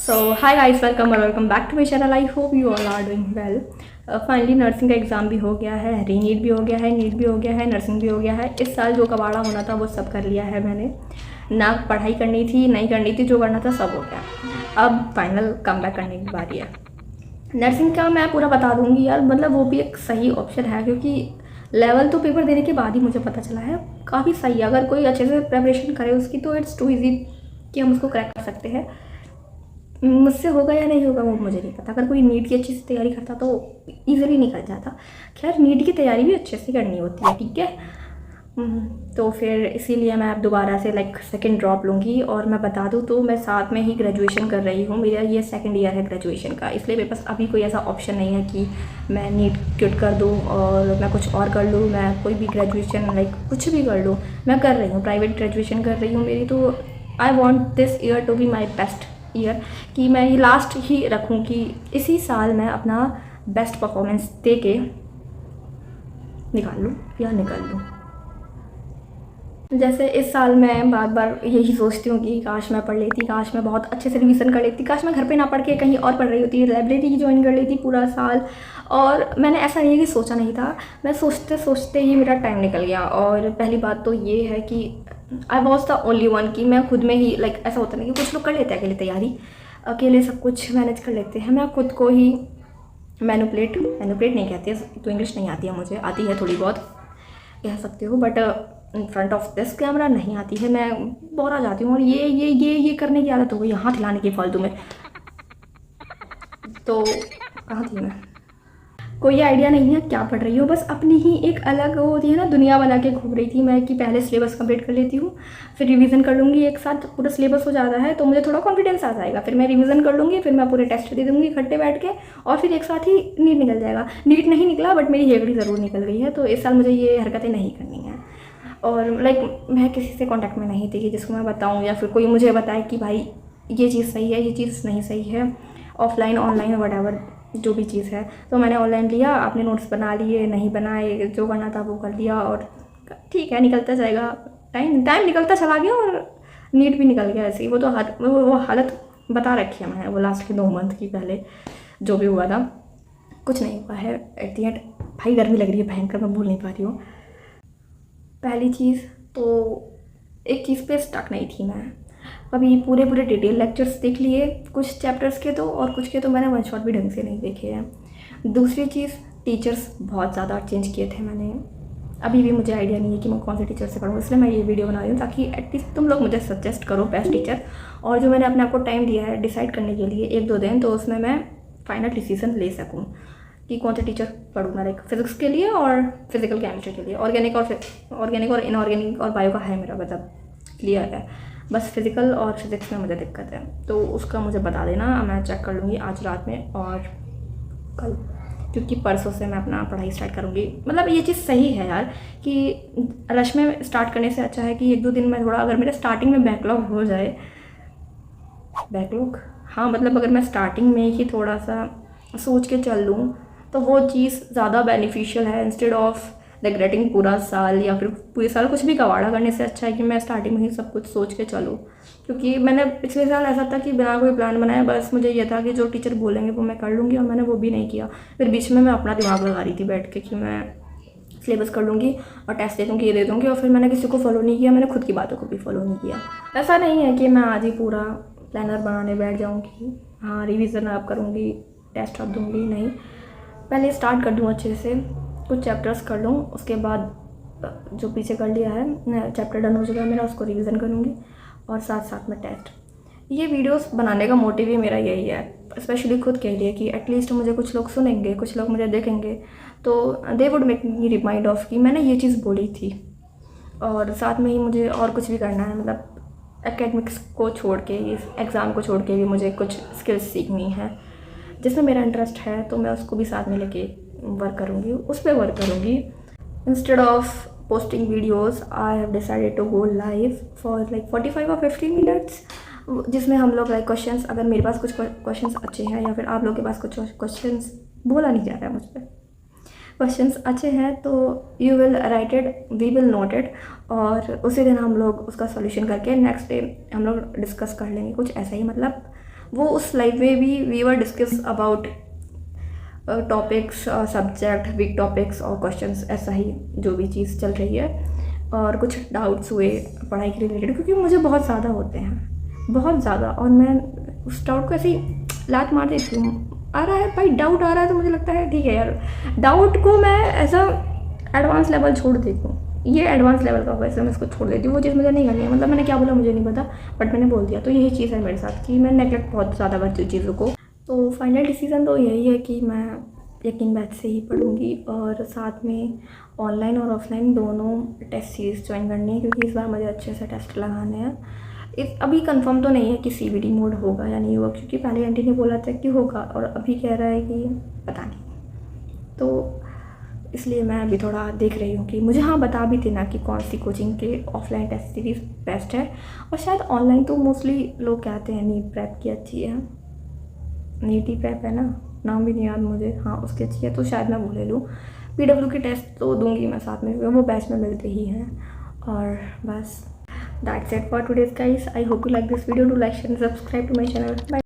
So hi guys, welcome back to my channel. I hope you all are doing well. Finally nursing का exam भी हो गया है, रीनीट भी हो गया है, नीट भी हो गया है, नर्सिंग भी हो गया है। इस साल जो कबाड़ा होना था वो सब कर लिया है मैंने। ना पढ़ाई करनी थी, नहीं करनी थी, जो करना था सब हो गया। अब फाइनल कम बैक करने की बारी है। नर्सिंग का मैं पूरा बता दूंगी यार, मतलब वो भी एक सही ऑप्शन है क्योंकि लेवल तो पेपर देने के बाद ही मुझे पता चला है काफ़ी सही है। अगर कोई अच्छे से प्रेपरेशन करे उसकी तो इट्स टू ईजी कि हम उसको क्रैक कर सकते हैं। मुझसे होगा या नहीं होगा वो मुझे नहीं पता। अगर कोई नीट की अच्छी से तैयारी करता तो ईजिली निकल जाता। खैर नीट की तैयारी भी अच्छे से करनी होती है, ठीक है। तो फिर इसीलिए मैं अब दोबारा से सेकंड ड्रॉप लूँगी। और मैं बता दूँ तो मैं साथ में ही ग्रेजुएशन कर रही हूँ। मेरा ये सेकंड ईयर है ग्रेजुएशन का, इसलिए मेरे पास अभी कोई ऐसा ऑप्शन नहीं है कि मैं नीट क्विट कर दूँ और मैं कुछ और कर लूँ। मैं कोई भी ग्रेजुएशन कुछ भी कर लूँ। मैं कर रही हूँ, प्राइवेट ग्रेजुएशन कर रही हूँ मेरी। तो I want this year to be my best year, कि मैं ये लास्ट ही रखूँ कि इसी साल मैं अपना बेस्ट परफॉर्मेंस दे के निकाल लूँ या निकाल लूँ। जैसे इस साल मैं बार बार यही सोचती हूँ कि काश मैं पढ़ लेती, काश मैं बहुत अच्छे से रिवीजन कर लेती, काश मैं घर पे ना पढ़ के कहीं और पढ़ रही होती, लाइब्रेरी की ज्वाइन कर लेती पूरा साल। और मैंने ऐसा नहीं कि सोचा नहीं था, मैं सोचते सोचते ही मेरा टाइम निकल गया। और पहली बात तो ये है कि I was the only one, कि मैं खुद में ही ऐसा होता नहीं कि कुछ लोग कर लेते हैं अकेले तैयारी, अकेले सब कुछ मैनेज कर लेते हैं। मैं खुद को ही मैनिपुलेट नहीं कहती है तो, इंग्लिश नहीं आती है मुझे, आती है थोड़ी बहुत कह सकते हो, but in front of this camera नहीं आती है। मैं बोर आ जाती हूँ और ये करने की आदत हो गई, हाथ हिलाने की फालतू में। तो कहाँ थी मैं? कोई आइडिया नहीं है क्या पढ़ रही हो, बस अपनी ही एक अलग वो होती है ना दुनिया बना के घूम रही थी मैं, कि पहले सिलेबस कंप्लीट कर लेती हूँ, फिर रिवीजन कर लूँगी। एक साथ पूरा सिलेबस हो जाता है तो मुझे थोड़ा कॉन्फिडेंस आ जाएगा, फिर मैं रिवीजन कर लूँगी, फिर मैं पूरे टेस्ट दे दूँगी इकट्ठे बैठ के, और फिर एक साथ ही नीट निकल जाएगा। नीट नहीं निकला बट मेरी हेगड़ी ज़रूर निकल गई है। तो इस साल मुझे ये हरकतें नहीं करनी है। और मैं किसी से कांटेक्ट में नहीं थी कि जिसको मैं बताऊं या फिर कोई मुझे बताए कि भाई ये चीज़ सही है, ये चीज़ नहीं सही है, ऑफलाइन ऑनलाइन वट जो भी चीज़ है। तो मैंने ऑनलाइन लिया, अपने नोट्स बना लिए, नहीं बनाए, जो करना था वो कर लिया, और ठीक है निकलता जाएगा। टाइम निकलता चला गया और नीट भी निकल गया ऐसे ही। वो तो वो हालत बता रखी है मैंने, वो लास्ट के 2 मंथ की पहले जो भी हुआ था, कुछ नहीं हुआ है एट दी एंड। भाई गर्मी लग रही है भयंकर, मैं भूल नहीं पा रही हूँ। पहली चीज़ तो एक चीज़ पे स्टक नहीं थी मैं, अभी पूरे डिटेल लेक्चर्स देख लिए कुछ चैप्टर्स के तो, और कुछ के तो मैंने वन शॉट भी ढंग से नहीं देखे हैं। दूसरी चीज़, टीचर्स बहुत ज़्यादा चेंज किए थे मैंने। अभी भी मुझे आइडिया नहीं है कि मैं कौन से टीचर से पढ़ूँ, इसलिए मैं ये वीडियो बना रही हूँ ताकि एटलीस्ट तुम लोग मुझे सजेस्ट करो बेस्ट टीचर। और जो मैंने अपने आप को टाइम दिया है डिसाइड करने के लिए 1-2 दिन, तो उसमें मैं फाइनल डिसीजन ले सकूँ कि कौन से टीचर पढ़ूँ मैं। फिजिक्स के लिए और फिजिकल केमिस्ट्री के लिए, ऑर्गेनिक और इनऑर्गेनिक और बायो का है मेरा, मतलब क्लियर है। बस फिजिकल और फिजिक्स में मुझे दिक्कत है, तो उसका मुझे बता देना, मैं चेक कर लूँगी आज रात में और कल, क्योंकि परसों से मैं अपना पढ़ाई स्टार्ट करूँगी। मतलब ये चीज़ सही है यार कि रश में स्टार्ट करने से अच्छा है कि 1-2 दिन में थोड़ा, अगर मेरे स्टार्टिंग में बैकलॉग हो जाए, बैकलॉग हाँ, मतलब अगर मैं स्टार्टिंग में ही थोड़ा सा सोच के चल लूँ तो वो चीज़ ज़्यादा बेनिफिशियल है, इंस्टेड ऑफ रिग्रेटिंग पूरा साल या फिर पूरे साल कुछ भी कवाड़ा करने से अच्छा है कि मैं स्टार्टिंग में ही सब कुछ सोच के चलूँ। क्योंकि मैंने पिछले साल ऐसा था कि बिना कोई प्लान बनाया, बस मुझे ये था कि जो टीचर बोलेंगे वो मैं कर लूँगी, और मैंने वो भी नहीं किया। फिर बीच में मैं अपना दिमाग लगा रही थी बैठ के कि मैं सिलेबस कर लूँगी और टेस्ट दे दूँगी, ये दे दूँगी, और फिर मैंने किसी को फॉलो नहीं किया, मैंने खुद की बातों को भी फॉलो नहीं किया। ऐसा नहीं है कि मैं आज ही पूरा प्लानर बनाने बैठ जाऊँगी, हाँ रिविज़न अब करूँगी, टेस्ट अब दूँगी, नहीं। पहले स्टार्ट कर दूँ अच्छे से, कुछ चैप्टर्स कर लूँ, उसके बाद जो पीछे कर लिया है चैप्टर डन हो चुका है मेरा, उसको रिवीजन करूँगी, और साथ साथ में टेस्ट। ये वीडियोस बनाने का मोटिव ही मेरा यही है, स्पेशली खुद के लिए, कि एटलीस्ट मुझे कुछ लोग सुनेंगे, कुछ लोग मुझे देखेंगे, तो they would make me remind of कि मैंने ये चीज़ बोली थी। और साथ में ही मुझे और कुछ भी करना है, मतलब एकेडमिक्स को छोड़ के, इस एग्ज़ाम को छोड़ के भी मुझे कुछ स्किल्स सीखनी है जिसमें मेरा इंटरेस्ट है, तो मैं उसको भी साथ में लेके वर्क करूँगी, उस पर वर्क करूँगी। Instead of posting videos I have decided to go live for 45 और 50 मिनट्स, जिसमें हम लोग क्वेश्चंस, अगर मेरे पास कुछ क्वेश्चंस अच्छे हैं या फिर आप लोग के पास कुछ क्वेश्चंस, बोला नहीं जा रहा है मुझ पर, क्वेश्चंस अच्छे हैं तो you will write it, we will note it, और उसी दिन हम लोग उसका सॉल्यूशन करके नेक्स्ट डे हम लोग डिस्कस कर लेंगे, कुछ ऐसा ही। मतलब वो उस लाइव में भी we were discuss about topics, subject, weak topics और क्वेश्चंस, ऐसा ही जो भी चीज़ चल रही है। और कुछ डाउट्स हुए पढ़ाई के रिलेटेड, क्योंकि मुझे बहुत ज़्यादा होते हैं, बहुत ज़्यादा, और मैं उस डाउट को ऐसे ही लात मार देती हूँ। आ रहा है भाई, डाउट आ रहा है तो मुझे लगता है ठीक है यार, डाउट को मैं ऐसा एडवांस लेवल छोड़ देती हूँ, ये एडवांस लेवल का वैसे मैं इसको छोड़ देती हूँ, वो चीज़ मुझे नहीं करनी है। मतलब मैंने क्या बोला मुझे नहीं पता, बट मैंने बोल दिया। तो यही चीज़ है मेरे साथ कि मैं नेगलेक्ट बहुत ज़्यादा करती हूँ चीज़ों को। तो फाइनल डिसीज़न तो यही है कि मैं यकीन बैच से ही पढ़ूँगी, और साथ में ऑनलाइन और ऑफलाइन दोनों टेस्ट सीरीज़ ज्वाइन करनी है, क्योंकि इस बार मुझे अच्छे से टेस्ट लगाने हैं। अभी कंफर्म तो नहीं है कि CBT मोड होगा या नहीं होगा, क्योंकि पहले आंटी ने बोला था कि होगा, और अभी कह रहा है कि पता नहीं। तो इसलिए मैं अभी थोड़ा देख रही हूँ कि मुझे हाँ बता भी देना कि कौन सी कोचिंग के ऑफलाइन टेस्ट सीरीज़ बेस्ट है। और शायद ऑनलाइन तो मोस्टली लोग कहते हैं नीट प्रेप की अच्छी है, नीटी प्रेप है ना, नाम भी नहीं याद मुझे, हाँ उसकी अच्छी है, तो शायद मैं वो ले लूँ। PW के टेस्ट तो दूंगी मैं साथ में, वो बैच में मिलते ही हैं। और बस that's it for today's guys. I hope you like this video, do like share and subscribe to my channel. Bye.